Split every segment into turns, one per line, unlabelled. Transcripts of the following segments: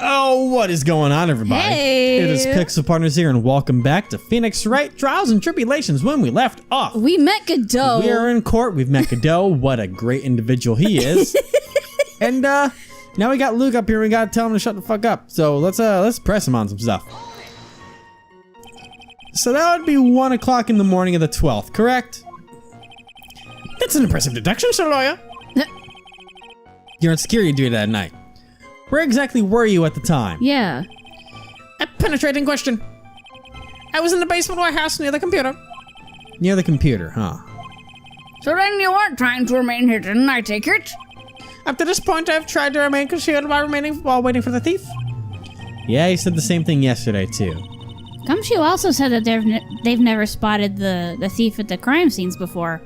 Oh, what is going on, everybody?
Hey!
It is Pixel Partners here, and welcome back to Phoenix Wright Trials and Tribulations. When we left off,
We met Godot.
we are in court. We've met Godot. What a great individual he is. And now we got Luke up here. We gotta tell him to shut the fuck up. So let's press him on some stuff. So that would be 1 o'clock in the morning of the 12th, correct? That's an impressive deduction, sir lawyer. You're on security duty that night. Where exactly were you at the time?
Yeah.
A penetrating question. I was in the basement of our house near the computer. Near the computer, huh?
So then you weren't trying to remain hidden, I take it?
Up to this point, I've tried to remain concealed while waiting for the thief. Yeah, he said the same thing yesterday, too.
Gumshoe also said that they've never spotted the thief at the crime scenes before.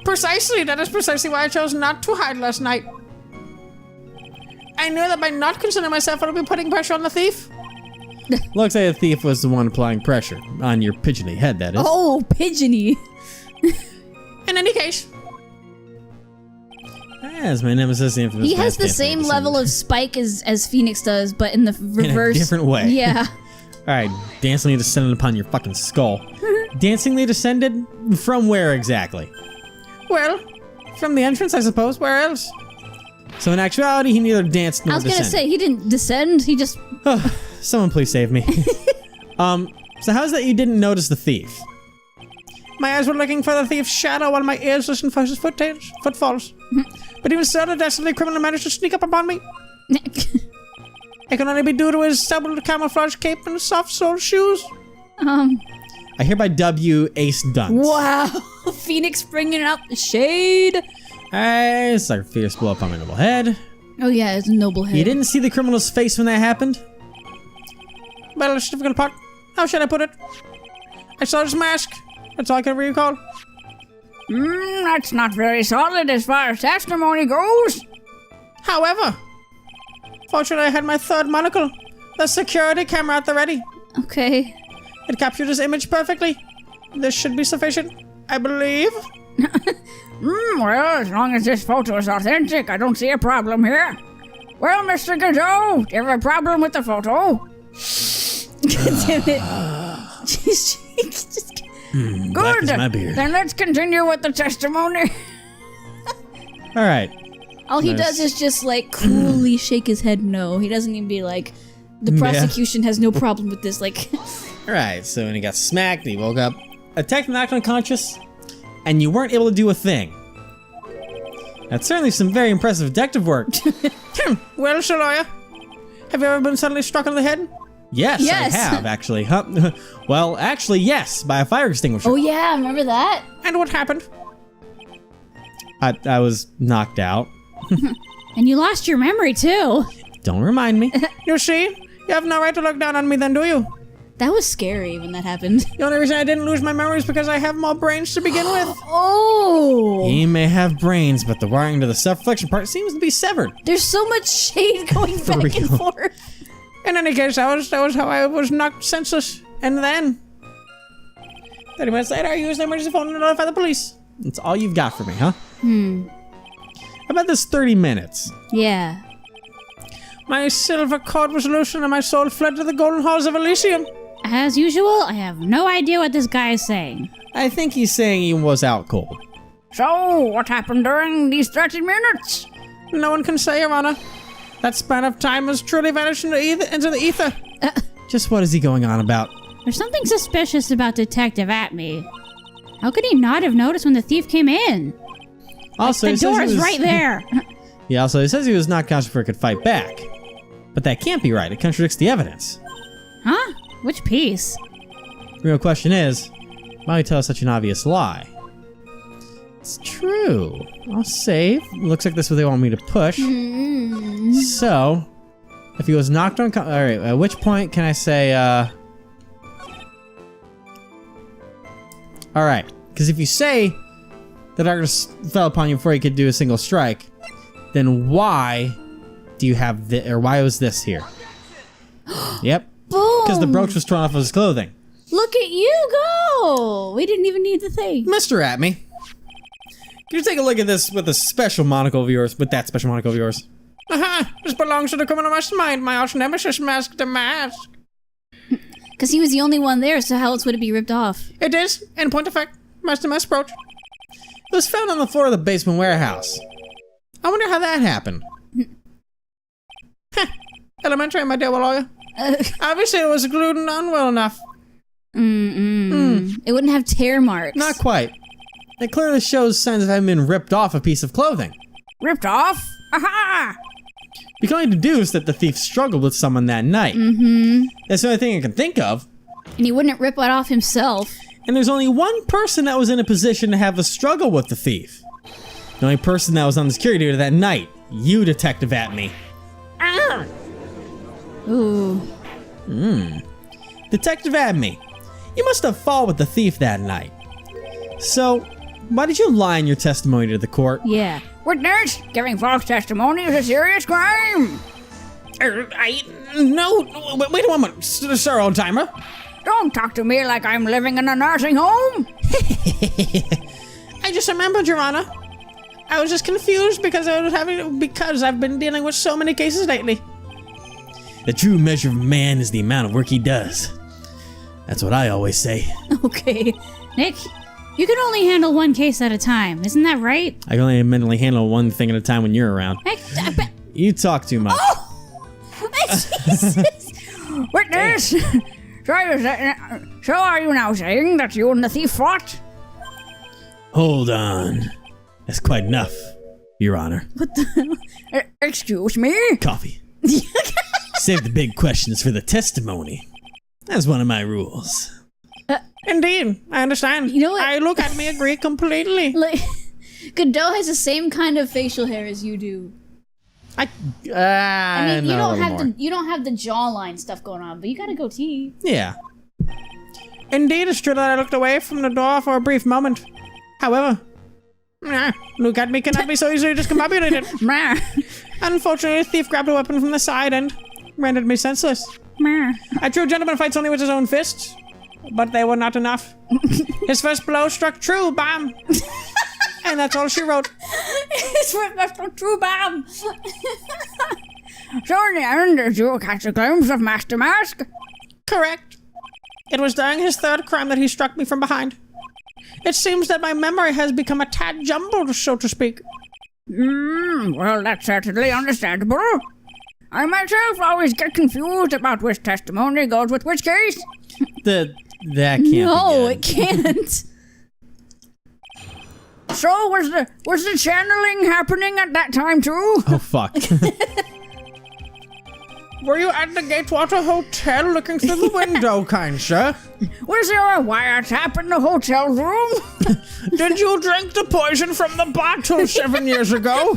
Precisely, that is precisely why I chose not to hide last night. I knew that by not considering myself, I would be putting pressure on the thief.
Looks like the thief was the one applying pressure. On your pigeony head, that is.
Oh, pigeony.
In any case.
As my nemesis, the infamous
He has the
Masked
same
Anthony
level of spike as Phoenix does, but in the reverse.
In a different way.
Yeah.
Alright, dancingly descended upon your fucking skull. Dancingly descended? From where exactly?
Well, from the entrance, I suppose. Where else?
So in actuality, he neither danced nor
I was gonna
descended.
say, he didn't descend, he just...
Someone please save me. So how's that you didn't notice the thief?
My eyes were looking for the thief's shadow while my ears listened for his footfalls. But even so, the dastardly criminal managed to sneak up upon me. It can only be due to his double camouflage cape and soft-soled shoes.
I hereby dub you Ace Dunce.
Wow. Phoenix bringing out the shade.
Alright, it's like a fierce blow up on my noble head.
Oh yeah, it's a noble head.
You didn't see the criminal's face when that happened?
Well, it's a difficult part. How should I put it? I saw his mask. That's all I can recall.
That's not very solid as far as testimony goes.
However, fortunately I had my third monocle, the security camera at the ready.
Okay.
It captured his image perfectly. This should be sufficient, I believe.
Well, as long as this photo is authentic, I don't see a problem here. Well, Mr. Godot, do you have a problem with the photo? Damn it. Just
Black
good.
as my beard.
Then let's continue with the testimony.
Alright.
All he
Nice.
does is just like coolly shake his head no. He doesn't even be like, the prosecution has no problem with this. Like,
Alright, so when he got smacked, he woke up, attacked and knocked unconscious, and you weren't able to do a thing. That's certainly some very impressive detective work.
Well, sir lawyer, have you ever been suddenly struck on the head?
Yes,
Yes.
I have, actually. Huh? Well, actually, yes, by a fire extinguisher.
oh yeah, remember that?
And what happened?
I was knocked out.
And you lost your memory too.
Don't remind me.
You see, you have no right to look down on me then, do you?
That was scary when that happened.
The only reason I didn't lose my memory is because I have more brains to begin with.
Oh,
He may have brains, but the wiring to the self-reflection part seems to be severed.
there's so much shade going back
real.
and forth.
In any case, that was how I was knocked senseless. And then, 30 minutes later, I used the emergency phone to notify the police.
That's all you've got for me, huh? How about this 30 minutes?
Yeah.
My silver cord was loosened and my soul fled to the golden halls of Elysium.
As usual, I have no idea what this guy is saying.
I think he's saying he was out cold.
So, what happened during these 30 minutes?
No one can say, Your Honor. That span of time has truly vanished into the ether.
Just what is he going on about?
There's something suspicious about Detective Atme. How could he not have noticed when the thief came in?
Also,
The
he says
door
he
is
was-
right there.
He says he was not conscious before he could fight back. But that can't be right. It contradicts the evidence.
Huh? Which piece?
The real question is, why would he tell us such an obvious lie? It's true. I'll save. Looks like this is what they want me to push. So, if he was knocked unconscious... Alright, at which point can I say, Alright, because if you say the darkness fell upon you before you could do a single strike, then why do you have this, or why was this here? Yep,
Boom!
because the brooch was torn off of his clothing.
Look at you go! We didn't even need the thing.
Mr. Atme, can you take a look at this with a special monocle of yours, with that special monocle of yours?
Aha! This belongs to the criminal mastermind, my arch nemesis, Mask the Mask.
Because he was the only one there, so how else would it be ripped off?
It is, in point of fact, Master Mask brooch.
It was found on the floor of the basement warehouse. I wonder how that happened.
Elementary, my dear lawyer. Obviously, it was glued on well enough.
It wouldn't have tear marks.
Not quite. It clearly shows signs of having been ripped off a piece of clothing.
Ripped off? Aha!
You can only deduce that the thief struggled with someone that night. That's the only thing I can think of.
And he wouldn't rip it off himself.
And there's only one person that was in a position to have a struggle with the thief. The only person that was on the security duty that night. You, Detective Atme.
Ah!
Ooh.
Detective Atme, you must have fought with the thief that night. So, why did you lie in your testimony to the court?
Yeah.
Witness, giving false testimony is a serious crime.
No, wait a moment, sir, old timer.
Don't talk to me like I'm living in a nursing home.
I just remembered, Your Honor. I was just confused because I've been dealing with so many cases lately.
The true measure of a man is the amount of work he does. That's what I always say.
Okay. Nick, you can only handle one case at a time. Isn't that right?
I can only mentally handle one thing at a time when you're around. You talk too much.
Oh! Jesus!
Witness, so are you now saying that you and the thief fought?
Hold on. That's quite enough, Your Honor.
What the?
Excuse me?
Coffee. Save the big questions for the testimony. That's one of my rules.
Indeed, I understand.
You know what?
I look at me, agree completely.
Like, Godot has the same kind of facial hair as you do. I mean, you don't have the jawline stuff going on, but you got a goatee.
Yeah.
Indeed, it's true that I looked away from the door for a brief moment. However, look at me cannot be so easily discombobulated. Unfortunately, the thief grabbed a weapon from the side and rendered me senseless. A true gentleman fights only with his own fists, but they were not enough. His first blow struck true, bam! And that's all she wrote.
His first struck true, bam!
So in the end, did you catch a glimpse of Master Mask?
Correct. It was during his third crime that he struck me from behind. It seems that my memory has become a tad jumbled, so to speak.
Well, that's certainly understandable. I myself always get confused about which testimony goes with which case.
That can't be
No,
good.
it can't.
So was the channeling happening at that time too?
Oh, fuck.
Were you at the Gatewater Hotel looking through the window, kind sir?
Was there a wiretap in the hotel room?
Did you drink the poison from the bottle 7 years ago?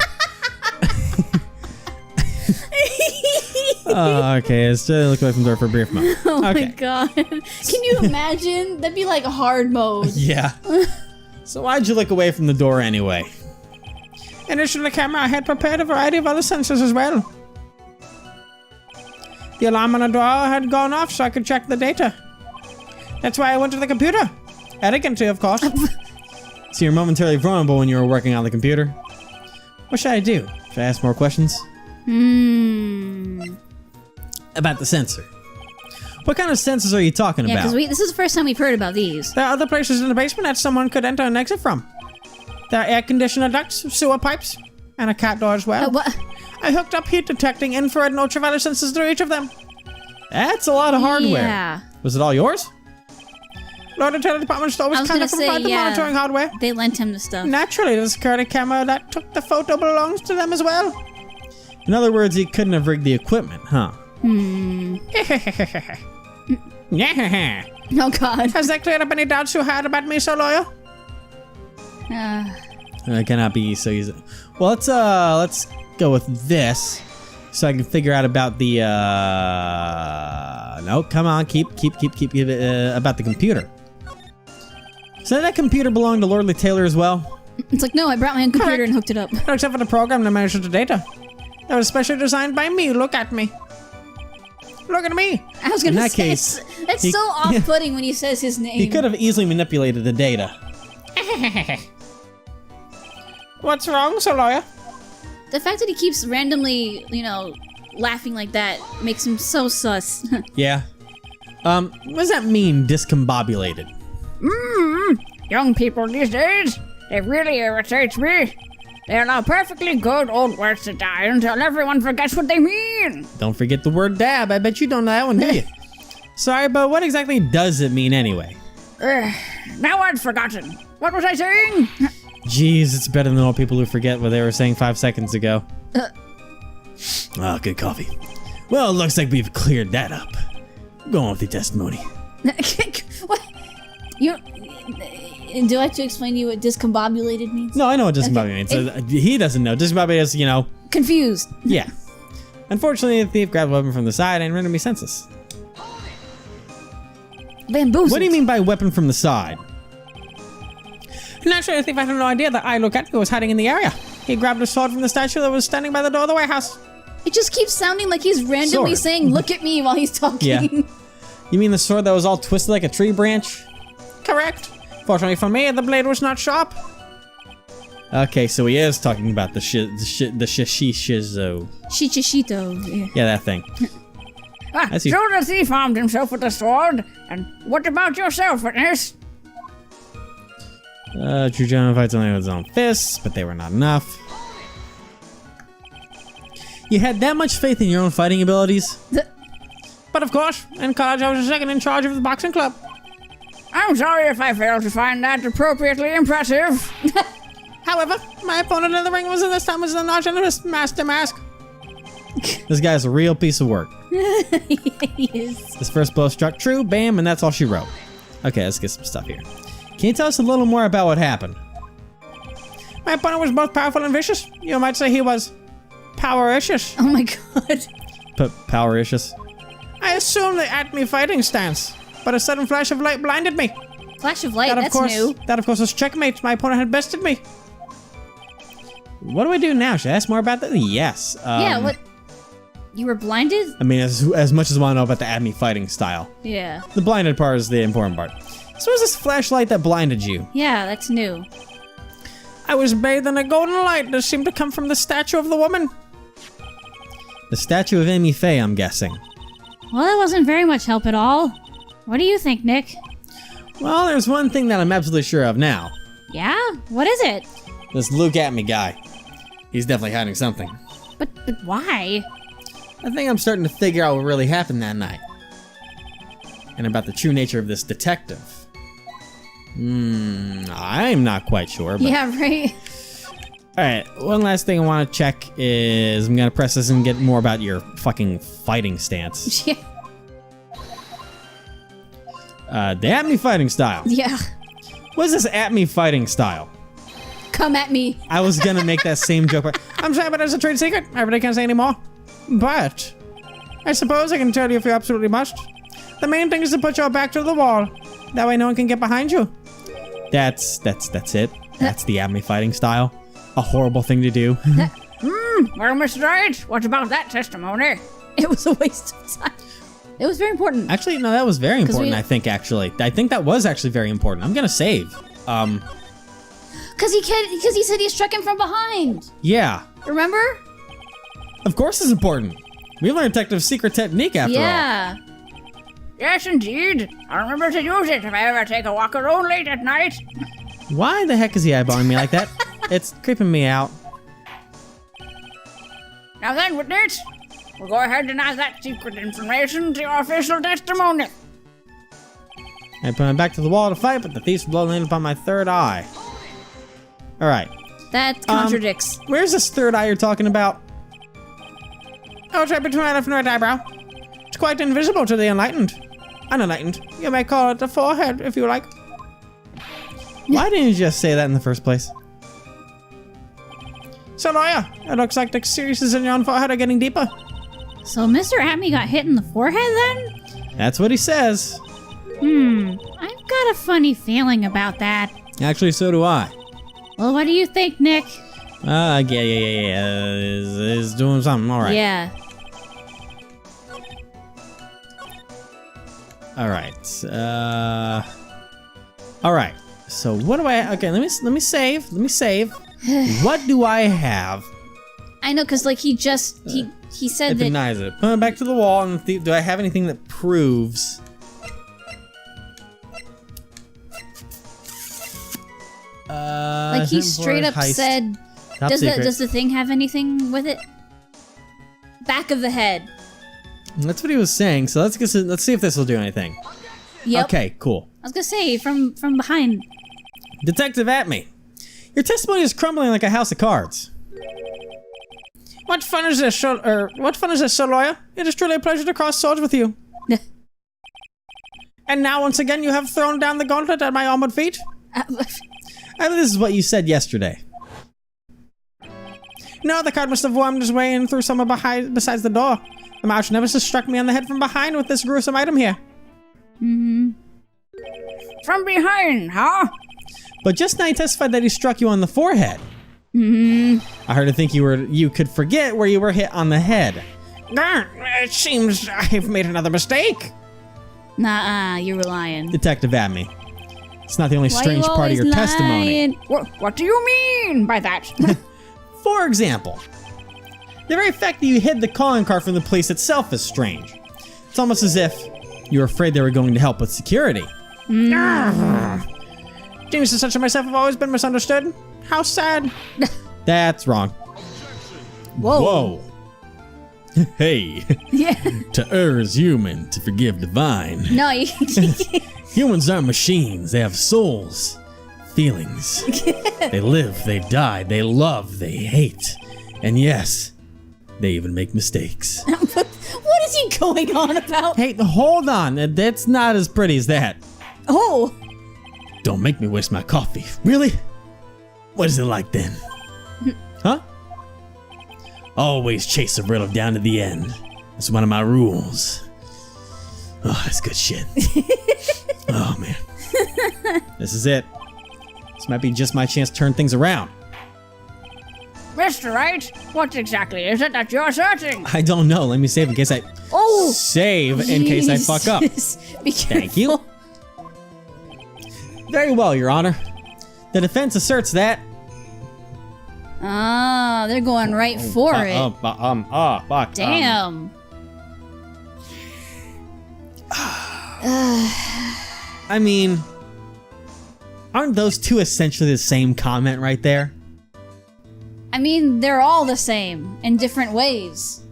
Okay, let's look away from the door for a brief moment.
Oh
Okay.
my god. Can you imagine? That'd be like a hard mode.
Yeah. So why'd you look away from the door anyway?
In addition to the camera, I had prepared a variety of other sensors as well. The alarm on the door had gone off so I could check the data. That's why I went to the computer. Elegantly, of course.
So you're momentarily vulnerable when you were working on the computer? What should I do? Should I ask more questions? About the sensor. What kind of sensors are you talking
Yeah,
about?
because this is the first time we've heard about these.
There are other places in the basement that someone could enter and exit from. There are air conditioner ducts, sewer pipes, and a cat door as well.
What?
I hooked up heat detecting infrared and ultraviolet sensors to each of them.
That's a lot of hardware.
Yeah.
Was it all yours?
Lord and Taylor department store
I
was
was
kind
gonna
of
say,
provide the
yeah.
monitoring hardware.
They lent him the stuff.
Naturally, the security camera that took the photo belongs to them as well.
In other words, he couldn't have rigged the equipment, huh?
Oh god.
Has that cleared up any doubts you had about me, Sir Lawyer?
It cannot be so easy. Well, let's go with this, so I can figure out about the. No, come on, keep about the computer. So did that computer belong to Lordly Taylor as well?
It's like, no, I brought my own computer and hooked it up.
Except for the program that manages the data. That was specially designed by me. Look at me. Look at me.
I was gonna
In that
say,
case,
that's
he-
so off-putting when he says his name.
He could have easily manipulated the data.
What's wrong, Sir Lawyer?
The fact that he keeps randomly, laughing like that makes him so sus.
Yeah. What does that mean, discombobulated?
Young people these days, they really irritate me. They allow perfectly good old words to die until everyone forgets what they mean.
Don't forget the word dab. I bet you don't know that one, do you? Sorry, but what exactly does it mean anyway?
Now I've forgotten. What was I saying?
Jeez, it's better than all people who forget what they were saying 5 seconds ago. Good coffee. Well, it looks like we've cleared that up. Going with the testimony.
What? Do I have to explain to you what discombobulated means?
No, I know what discombobulated means. He doesn't know. Discombobulated is,
Confused.
Yeah. Unfortunately, the thief grabbed a weapon from the side and rendered me senseless.
Bamboozled.
What do you mean by weapon from the side?
Naturally, the thief had no idea that I, Lucario, was hiding in the area. He grabbed a sword from the statue that was standing by the door of the warehouse.
It just keeps sounding like he's randomly
Sword.
saying, "Look at me," while he's talking.
Yeah. You mean the sword that was all twisted like a tree branch?
Correct. Fortunately for me, the blade was not sharp.
Okay, so he is talking about the shishizo.
Shichishito.
Yeah, that thing.
So the thief armed himself with a sword. And what about yourself, witness?
True gentleman fights only with his own fists, but they were not enough. You had that much faith in your own fighting abilities?
But of course, in college I was the second in charge of the boxing club.
I'm sorry if I failed to find that appropriately impressive.
However, my opponent in the ring was this time was the non-generous Master Mask.
This guy's a real piece of work.
He is.
His first blow struck true, bam, and that's all she wrote. Okay, let's get some stuff here. Can you tell us a little more about what happened?
My opponent was both powerful and vicious. You might say he was power-icious.
Oh my god.
Power-icious?
I assumed they at me fighting stance, but a sudden flash of light blinded me.
Flash of light, that's new.
That of course was checkmate. My opponent had bested me.
What do I do now? Should I ask more about that? Yes.
Yeah, what? You were blinded?
I mean, as much as I want to know about the Admi fighting style.
Yeah.
The blinded part is the important part. So was this flashlight that blinded you?
Yeah, that's new.
I was bathed in a golden light that seemed to come from the statue of the woman.
The statue of Amy Faye, I'm guessing.
Well, that wasn't very much help at all. What do you think, Nick?
Well, there's one thing that I'm absolutely sure of now.
Yeah? What is it?
This Luke at me guy. He's definitely hiding something.
But why?
I think I'm starting to figure out what really happened that night. And about the true nature of this detective. I'm not quite sure, but...
Yeah, right?
Alright, one last thing I want to check is... I'm gonna press this and get more about your fucking fighting stance.
Yeah.
The at-me fighting style.
Yeah.
What is this at-me fighting style?
Come at me.
I was gonna make that same joke, but...
I'm sorry, but it's a trade secret. I really can't say anymore. But I suppose I can tell you if you absolutely must. The main thing is to put your back to the wall. That way no one can get behind you.
That's it. That's the at-me fighting style. A horrible thing to do.
Well, Mr. Wright, what about that testimony?
It was a waste of time. It was very important.
Actually, no, that was very important, I think, actually. I think that was actually very important. I'm gonna save.
Because he said he struck him from behind.
Yeah.
Remember?
Of course it's important. We learned Detective's secret technique after all.
Yeah.
Yes, indeed. I'll remember to use it if I ever take a walk alone late at night.
Why the heck is he eyeballing me like that? It's creeping me out.
Now then, witness, we'll go ahead and add that secret information to your official testimony.
I put him back to the wall to fight, but the thief's blow landed upon my third eye. Alright.
That contradicts.
Where's this third eye you're talking about?
Oh, it's right between my left and right eyebrow. It's quite invisible to the unenlightened. You may call it the forehead, if you like.
Why didn't you just say that in the first place?
So, lawyer, it looks like the seriousness in your own forehead are getting deeper.
So Mr. Atme got hit in the forehead then?
That's what he says.
I've got a funny feeling about that.
Actually, so do I.
Well, what do you think, Nick?
Yeah. Is doing something, alright.
Yeah.
Alright. Alright. So what do I... Okay, let me save. What do I have
I know, because, like, he said
It
that...
denies it. Back to the wall, and do I have anything that proves...
Like, he straight up
heist.
said...
Top
Does
secret.
the thing have anything with it? Back of the head.
That's what he was saying, so let's see if this will do anything.
Yep.
Okay, cool.
I was gonna say, from behind.
Detective Atme, your testimony is crumbling like a house of cards.
What fun is this, sir lawyer? It is truly a pleasure to cross swords with you. And now, once again, you have thrown down the gauntlet at my armored feet?
I mean, this is what you said yesterday.
No, the card must have wormed his way in through somewhere besides the door. The mouse nemesis struck me on the head from behind with this gruesome item here.
From behind, huh?
But just now he testified that he struck you on the forehead. I heard to think you could forget where you were hit on the head.
It seems I've made another mistake.
Nah, you were lying.
Detective Atme, it's not the only
Why
strange
you
part of your
always
testimony.
lying?
What do you mean by that?
For example, the very fact that you hid the calling card from the police itself is strange. It's almost as if you were afraid they were going to help with security.
Geniuses such as myself have always been misunderstood. How sad.
That's wrong.
Whoa.
Hey.
Yeah.
To err is human, to forgive divine.
No,
Humans aren't machines. They have souls, feelings. They live, they die, they love, they hate. And yes, they even make mistakes.
What is he going on about?
Hey, hold on. That's not as pretty as that.
Oh.
Don't make me waste my coffee. Really? What is it like then? Huh? Always chase a riddle down to the end. That's one of my rules. Oh, that's good shit. Oh, man. This is it. This might be just my chance to turn things around.
Mr. Wright, what exactly is it that you're searching?
I don't know. Let me save in case I...
Oh.
Save in case I fuck up.
Jesus. Be careful.
Thank you. Very well, Your Honor. The defense asserts that...
Ah, they're going right for it.
Fuck.
Damn.
I mean, aren't those two essentially the same comment right there?
I mean, they're all the same in different ways.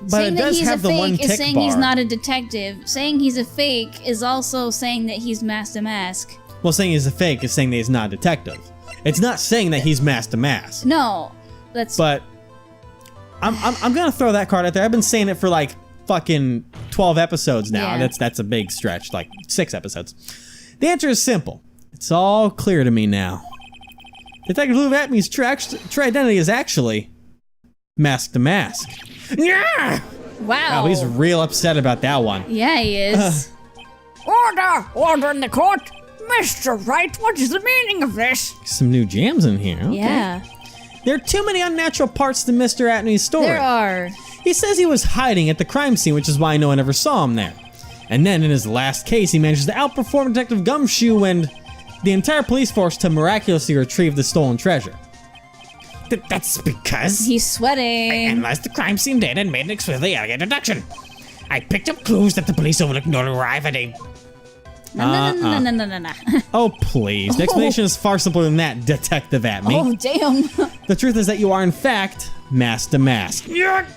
But
saying
it
that
does
he's
have
a
the one
fake is
tick
saying
bar.
he's not a detective. Saying he's a fake is also saying that he's masked to mask.
Well, saying he's a fake is saying that he's not a detective. It's not saying that he's mask to mask.
No, that's.
But I'm gonna throw that card out there. I've been saying it for like fucking 12 episodes now.
Yeah.
That's a big stretch, like 6 episodes. The answer is simple. It's all clear to me now. Detective Lou Atme's true identity is actually mask to mask. Yeah!
Wow.
Wow, he's real upset about that one.
Yeah, he is.
Order in the court. Mr. Wright, what is the meaning of this?
Some new jams in here. Okay.
Yeah,
There are too many unnatural parts to Mr. Atme's story.
there are.
He says he was hiding at the crime scene, which is why no one ever saw him there. And then in his last case, he manages to outperform Detective Gumshoe and the entire police force to miraculously retrieve the stolen treasure.
That's because
He's
I
sweating.
analyzed the crime scene data and made an explicitly elegant deduction. I picked up clues that the police overlooked in order to arrive at a...
No.
Oh, please. The explanation is far simpler than that, Detective Atme.
Oh, damn.
The truth is that you are, in fact, mask to mask.
Yeah.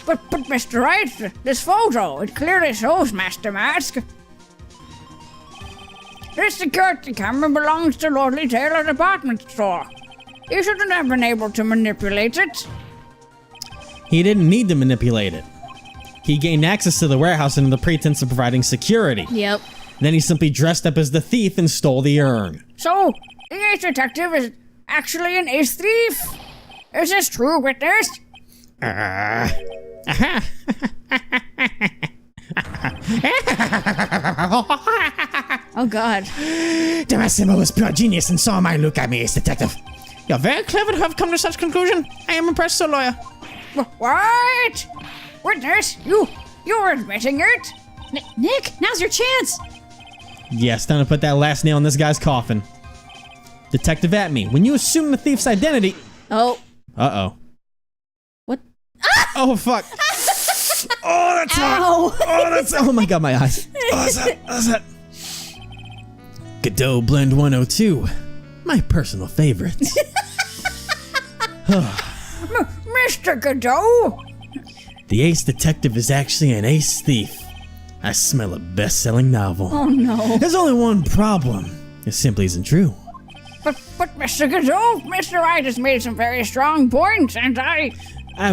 But Mr. Wright, this photo, it clearly shows Master Mask. This security camera belongs to Lordly Taylor department store. You shouldn't have been able to manipulate it.
He didn't need to manipulate it. He gained access to the warehouse under the pretense of providing security.
Yep.
Then he simply dressed up as the thief and stole the urn.
So, the ace detective is actually an ace thief? Is this true, witness?
Oh, God.
Massimo was pure genius and saw my look at me as detective. You're very clever to have come to such conclusion. I am impressed, Sir Lawyer.
What? Witness, you're admitting it?
Nick, now's your chance.
Yes, time to put that last nail in this guy's coffin. Detective Atme, when you assume the thief's identity...
Oh.
Uh-oh.
What?
Oh, fuck. Oh, that's hot. Oh, that's... Oh, my God, my eyes. Oh, that's hot. That's hot. Godot Blend 102. My personal favorite.
Mr. Godot!
The ace detective is actually an ace thief. I smell a best-selling novel.
Oh, no.
There's only one problem. It simply isn't true.
But Mr. Godot, Mr. Wright has made some very strong points, and
I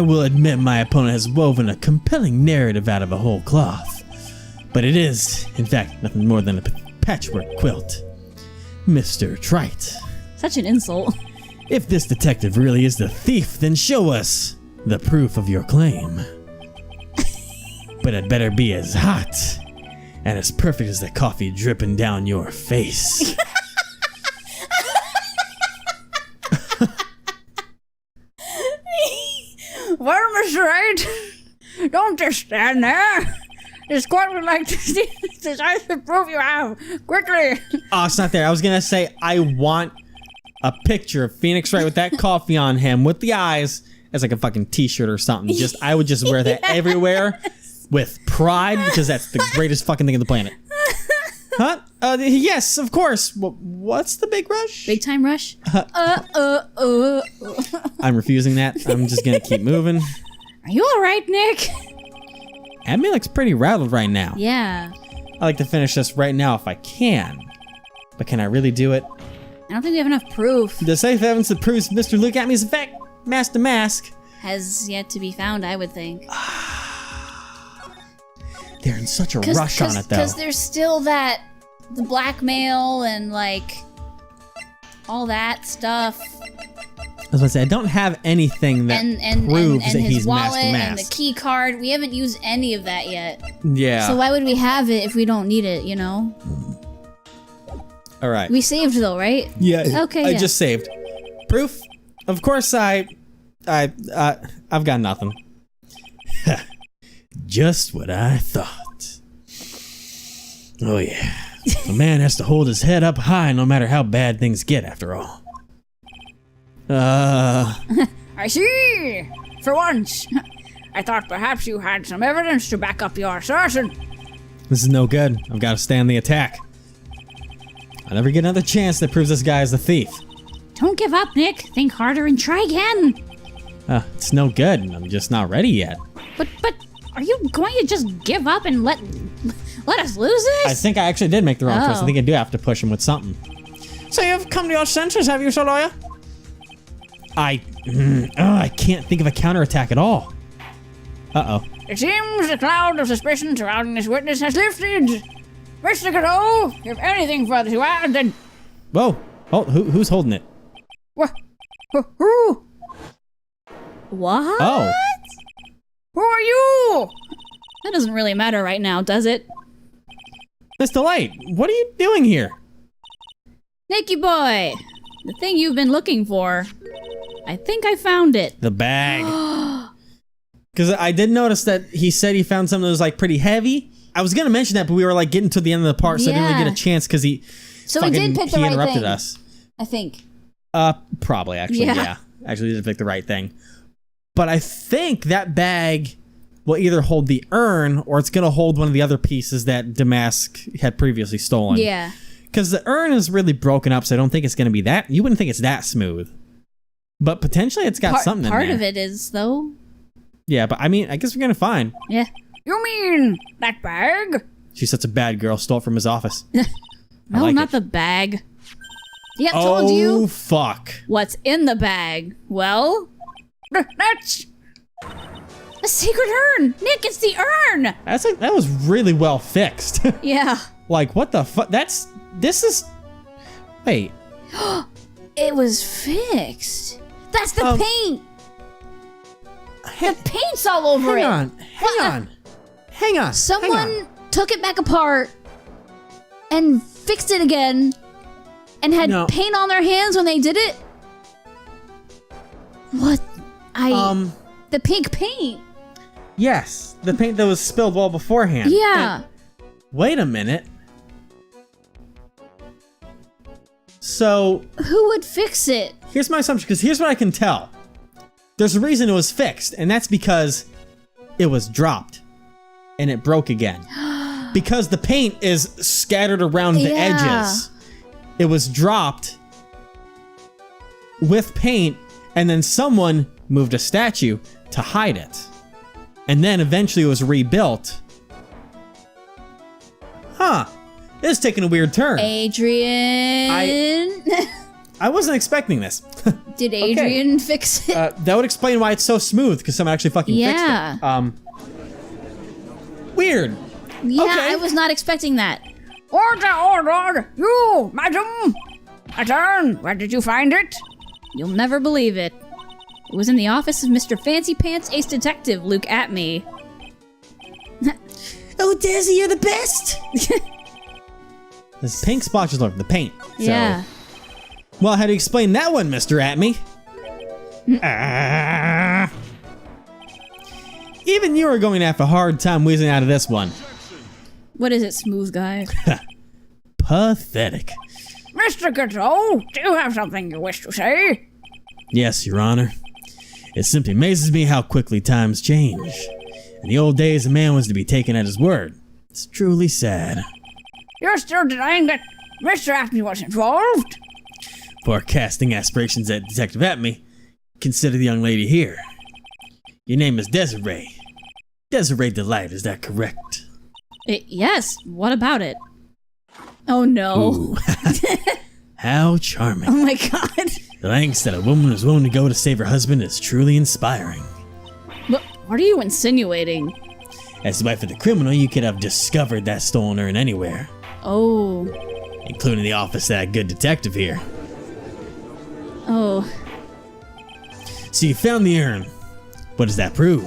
will admit my opponent has woven a compelling narrative out of a whole cloth. But it is, in fact, nothing more than a patchwork quilt. Mr. Trite.
Such an insult.
If this detective really is the thief, then show us the proof of your claim. But it better be as hot and as perfect as the coffee dripping down your face.
well, Mr. Wright, don't just stand there. This court would like to see this ice to prove you have. Quickly.
Oh, it's not there. I was gonna say I want a picture of Phoenix Wright with that coffee on him with the eyes as like a fucking t-shirt or something. I would just wear that everywhere with pride because that's the greatest fucking thing on the planet. Huh? Yes, of course. What's the big rush?
Big time rush?
I'm refusing that. I'm just gonna keep moving.
Are you alright, Nick?
Abby looks pretty rattled right now.
Yeah.
I like to finish this right now if I can. But can I really do it?
I don't think we have enough proof.
The safe evidence that proves Mr. Luke Atmy's effect, mask to mask,
has yet to be found, I would think.
They're in such a rush on it, though.
Because there's still the blackmail and, like, all that stuff.
I was gonna say, I don't have anything that proves that he's mask to mask.
And the key card, we haven't used any of that yet.
Yeah.
So why would we have it if we don't need it, you know?
All right.
We saved, though, right?
Yeah.
Okay,
I just saved. Proof? Of course I've got nothing. Just what I thought. Oh yeah. A man has to hold his head up high no matter how bad things get, after all.
I see. For once. I thought perhaps you had some evidence to back up your assertion.
This is no good. I've got to stand the attack. I'll never get another chance that proves this guy is the thief.
Don't give up, Nick. Think harder and try again.
It's no good. I'm just not ready yet.
But are you going to just give up and let us lose this?
I think I actually did make the wrong choice. I think I do have to push him with something.
So you've come to your senses, have you, Sir Lawyer?
I can't think of a counterattack at all. Uh-oh.
It seems the cloud of suspicion surrounding this witness has lifted. Mr. Godot, if anything further to add, then...
Whoa. Oh, who's holding it?
What? Who?
What?
Oh.
Who are you?
That doesn't really matter right now, does it?
Mr. Light, what are you doing here?
Nicky boy, the thing you've been looking for. I think I found it.
The bag. Because I did notice that he said he found something that was like pretty heavy. I was gonna mention that, but we were like getting to the end of the part, so I didn't really get a chance because he
did pick the right
interrupted
thing.
us.
I think.
Probably actually, yeah. Actually, did pick the right thing. But I think that bag will either hold the urn or it's gonna hold one of the other pieces that Damask had previously stolen.
Yeah.
Because the urn is really broken up, so I don't think it's gonna be that. You wouldn't think it's that smooth. But potentially it's got something in there.
Part of it is, though.
Yeah, but I mean, I guess we're gonna find.
Yeah.
You mean that bag?
She's such a bad girl. Stole it from his office.
No,
like
not
it.
the bag. Yep, told you.
Oh, fuck.
What's in the bag? Well,
That's...
a secret urn. Nick, it's the urn.
That was really well fixed.
Yeah.
Like, what the fuck? Wait.
It was fixed. That's the paint. The paint's all over it.
Hang on.
Someone took it back apart and fixed it again and had paint on their hands when they did it. What? The pink paint.
Yes, the paint that was spilled well beforehand.
Yeah.
Wait a minute. So...
Who would fix it?
Here's my assumption, because here's what I can tell. There's a reason it was fixed, and that's because it was dropped and it broke again. Because the paint is scattered around the edges. It was dropped with paint, and then someone moved a statue to hide it. And then eventually it was rebuilt. Huh. This is taking a weird turn.
Adrian.
I wasn't expecting this.
Did Adrian fix it?
That would explain why it's so smooth, because someone actually fucking fixed it. Weird.
Yeah,
okay.
I was not expecting that.
Order! You, madam! A turn! Where did you find it?
You'll never believe it. It was in the office of Mr. Fancy Pants Ace Detective Luke at me.
Oh, Desi, you're the best! This pink splotches look, the paint. So.
Yeah.
Well, how do you explain that one, Mr. Atme? Even you are going to have a hard time wheezing out of this one.
What is it, smooth guy?
Pathetic.
Mr. Godot, do you have something you wish to say?
Yes, Your Honor. It simply amazes me how quickly times change. In the old days, a man was to be taken at his word. It's truly sad.
You're still denying that Mr. Atme was involved?
For casting aspirations at Detective Atme, consider the young lady here. Your name is Desiree. Desiree Delight, is that correct?
Yes, what about it? Oh no.
Ooh. How charming.
Oh my god.
The lengths that a woman is willing to go to save her husband is truly inspiring.
What are you insinuating?
As the wife of the criminal, you could have discovered that stolen urn anywhere.
Oh.
Including the office of that good detective here.
Oh.
So you found the urn. What does that prove?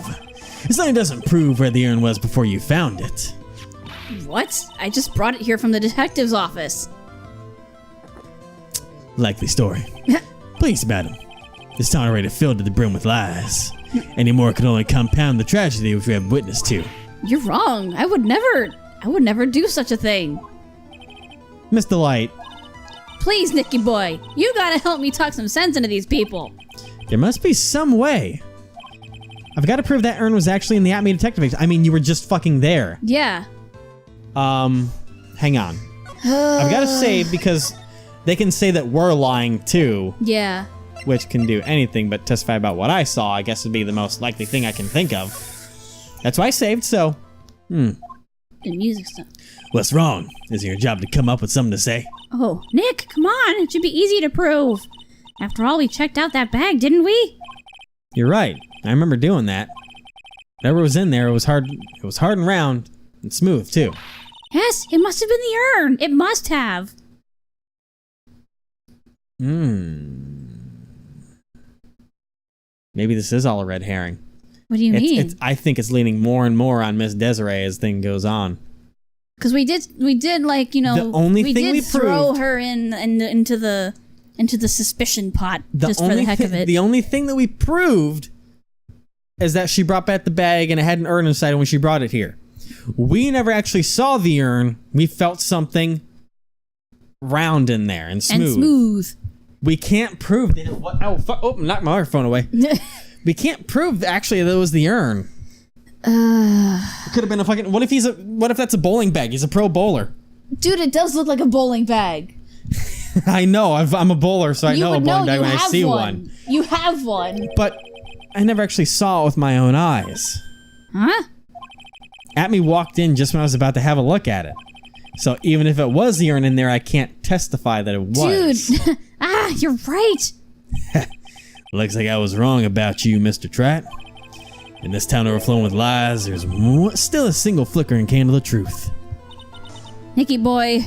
It certainly doesn't prove where the urn was before you found it.
What? I just brought it here from the detective's office.
Likely story. Please, madam. This town already filled to the brim with lies. Any more could only compound the tragedy which we have witnessed to.
You're wrong. I would never do such a thing.
Miss Delight.
Please, Nicky boy, you gotta help me talk some sense into these people.
There must be some way. I've got to prove that urn was actually in the Atme Detective Agency. I mean, you were just fucking there.
Yeah.
Hang on. I've got to save because they can say that we're lying too.
Yeah.
Which can do anything but testify about what I saw, I guess would be the most likely thing I can think of. That's why I saved, so.
The music stuff.
What's wrong? Is it your job to come up with something to say?
Oh, Nick, come on. It should be easy to prove. After all, we checked out that bag, didn't we?
You're right. I remember doing that. Whatever was in there, it was hard and round and smooth too.
Yes, it must have been the urn. It must have.
Maybe this is all a red herring.
What do you mean?
I think it's leaning more and more on Miss Desiree as thing goes on.
Because we did like, you know,
the only thing we
throw
proved,
her into the suspicion pot just for the heck of it.
The only thing that we proved is that she brought back the bag and it had an urn inside when she brought it here. We never actually saw the urn. We felt something round in there and smooth. We can't prove that. Knocked my microphone away. We can't prove actually that it was the urn. It could have been a fucking. What if that's a bowling bag? He's a pro bowler.
Dude, it does look like a bowling bag.
I know. I'm a bowler, so I know a bowling bag when I see one.
You have one.
But I never actually saw it with my own eyes.
Huh?
Atme walked in just when I was about to have a look at it. So even if it was the urn in there, I can't testify that it was.
Dude, you're right.
Looks like I was wrong about you, Mr. Tratt. In this town overflowing with lies, there's still a single flickering candle of truth.
Nicky boy.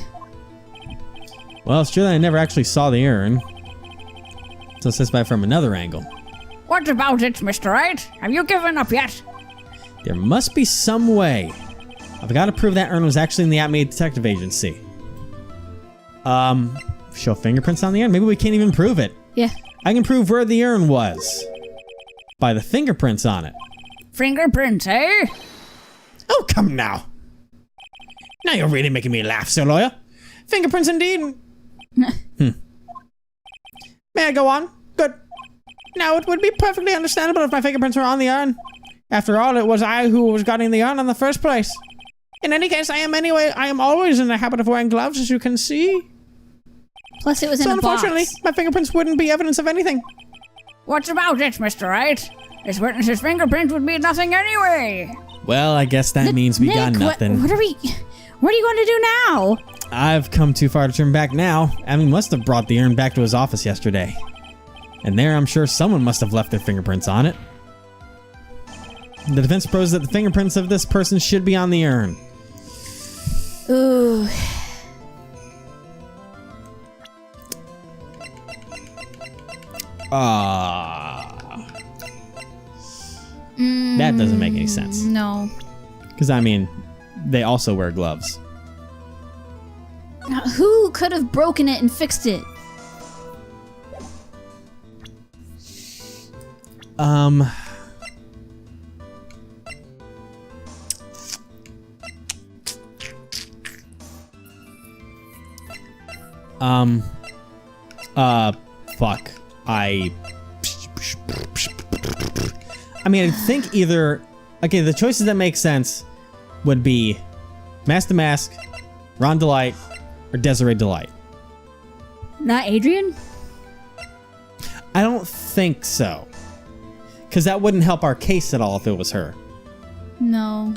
Well, it's true that I never actually saw the urn. So let's testify from another angle.
What about it, Mr. Wright? Have you given up yet?
There must be some way. I've got to prove that urn was actually in the Atme Detective Agency. Show fingerprints on the urn? Maybe we can't even prove it.
Yeah.
I can prove where the urn was. By the fingerprints on it.
Fingerprints, eh?
Oh, come now. Now you're really making me laugh, Sir Lawyer. Fingerprints indeed. May I go on? Good. Now, it would be perfectly understandable if my fingerprints were on the urn. After all, it was I who was guarding the urn in the first place. In any case, I am always in the habit of wearing gloves, as you can see.
Plus, it was in
So
a box.
unfortunately, my fingerprints wouldn't be evidence of anything.
What's about it, Mr. Wright? This witness's fingerprint would be nothing anyway.
Well, I guess that means we got
Nick,
nothing.
What are you going to do now?
I've come too far to turn back now. Abby must have brought the urn back to his office yesterday. And there, I'm sure someone must have left their fingerprints on it. The defense proposes that the fingerprints of this person should be on the urn.
Ooh.
That doesn't make any sense.
No.
Because, I mean, they also wear gloves.
Now, who could have broken it and fixed it?
Fuck. I mean, I think either... Okay, the choices that make sense would be Mask to Mask, Ron Delight, or Desiree Delight.
Not Adrian?
I don't think so. Because that wouldn't help our case at all if it was her.
No.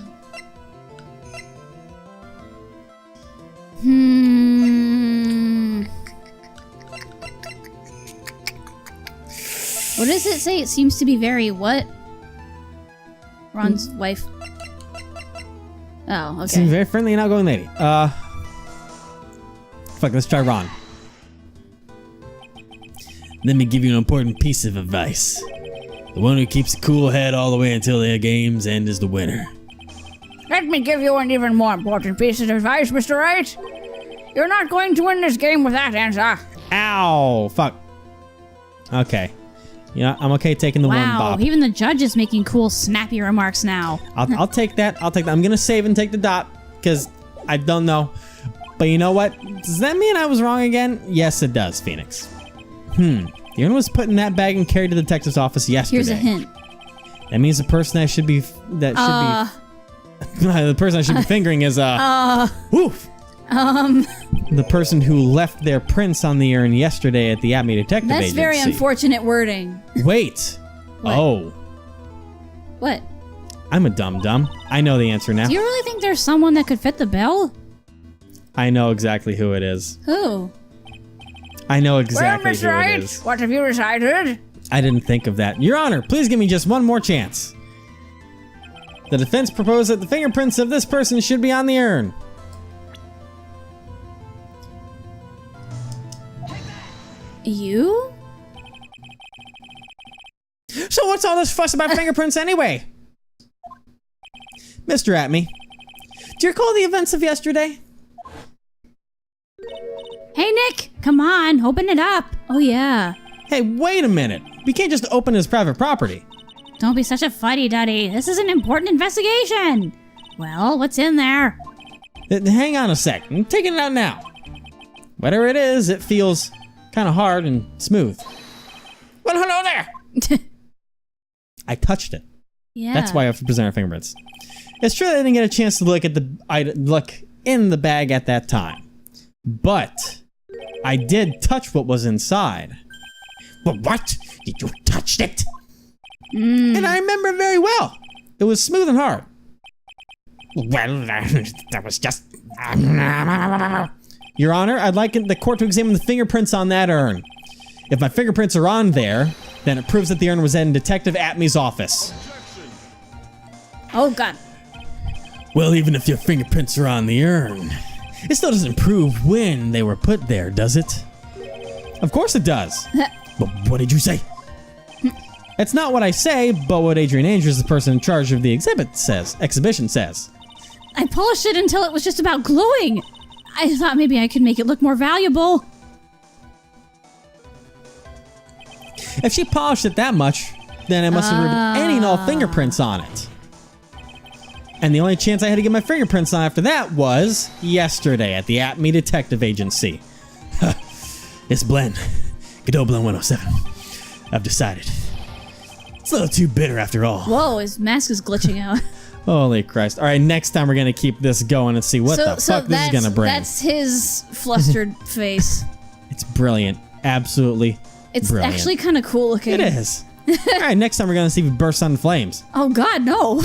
What does it say? It seems to be very what? Ron's wife. Oh, okay.
Seems very friendly and outgoing lady. Fuck, let's try Ron. Let me give you an important piece of advice. The one who keeps a cool head all the way until the game's end is the winner.
Let me give you an even more important piece of advice, Mr. Wright. You're not going to win this game with that answer.
Ow! Fuck. Okay. You know, I'm okay taking the one bop.
Wow, even the judge is making cool, snappy remarks now.
I'll take that. I'll take that. I'm gonna save and take the dot, because I don't know. But you know what? Does that mean I was wrong again? Yes, it does, Phoenix. The urn was put in that bag and carried to the detective's office yesterday.
Here's a hint.
That means the person that should be... the person I should be fingering is, Woof! The person who left their prints on the urn yesterday at the Acme Detective Agency.
That's very unfortunate wording.
Wait.
What?
Oh.
What?
I'm a dum-dum. I know the answer now.
Do you really think there's someone that could fit the bill?
I know exactly who it is.
Who?
I know exactly
Well, Mr.
who it
Wright,
is.
what have you decided?
I didn't think of that. Your Honor, please give me just one more chance. The defense proposed that the fingerprints of this person should be on the urn.
You?
So what's all this fuss about fingerprints anyway?
Mr. Atme, do you recall the events of yesterday?
Hey, Nick, come on, open it up. Oh, yeah.
Hey, wait a minute. We can't just open his private property.
Don't be such a fuddy-duddy. This is an important investigation. Well, what's in there?
Hang on a sec. I'm taking it out now. Whatever it is, it feels kind of hard and smooth.
Well, hello there.
I touched it.
Yeah.
That's why I have to present our fingerprints. It's true that I didn't get a chance to look in the bag at that time, but I did touch what was inside.
Well, what? You touched it?
And I remember it very well. It was smooth and hard.
Well, that was just...
Your Honor, I'd like the court to examine the fingerprints on that urn. If my fingerprints are on there, then it proves that the urn was in Detective Atme's office.
Oh, God.
Well, even if your fingerprints are on the urn, it still doesn't prove when they were put there, does it? Of course it does. But what did you say? It's not what I say, but what Adrian Andrews, the person in charge of the exhibition says.
I polished it until it was just about gluing. I thought maybe I could make it look more valuable.
If she polished it that much, then it must have removed any and all fingerprints on it. And the only chance I had to get my fingerprints on after that was yesterday at the Acme Detective Agency. It's Glenn. Godot Blend 107. I've decided. It's a little too bitter after all.
Whoa, his mask is glitching out.
Holy Christ. All right, next time we're going to keep this going and see what the fuck this is going to bring.
That's his flustered face.
It's brilliant. Absolutely
It's
brilliant.
actually kind of cool looking.
It is. All right, next time we're going to see if he bursts on flames.
Oh, God, no.